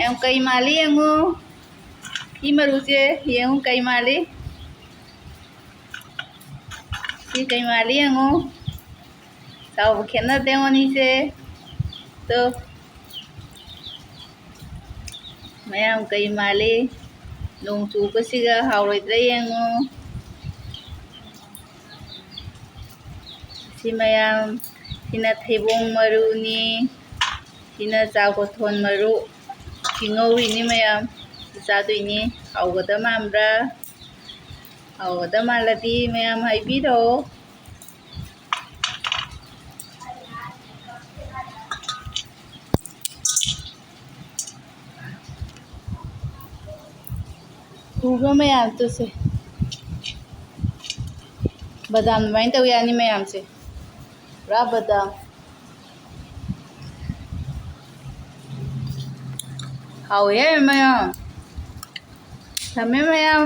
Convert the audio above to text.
em cây mali yango hi maruse yango cây mali si cây mali yango sao khenna dengoni se to mayam cây mali nong chubasiga hawroidra yango si mayam sina thebong maruni sina chakhibadu maru ngꯧꯔꯤꯅꯤ mayam ꯆꯥꯗꯣꯏꯅꯤ ꯍꯥꯎꯒꯗ ꯃꯥꯟꯕ꯭ꯔꯥ ꯍꯥꯎꯒꯗ ꯃꯥꯜꯂꯗꯤ mayam ꯍꯥꯏꯕꯤꯔꯛꯑꯣ ꯎꯕ꯭ꯔꯥ mayam ꯇꯨꯁꯦ ꯕꯗꯥꯝ ꯑꯗꯨꯃꯥꯏꯅ ꯇꯧ ꯌꯥꯅꯤ mayamꯁꯦ ꯄꯨꯔꯥ ꯕꯗꯥꯝ ꯍꯥꯎꯋꯦ mayam ꯊꯝꯃꯦ mayam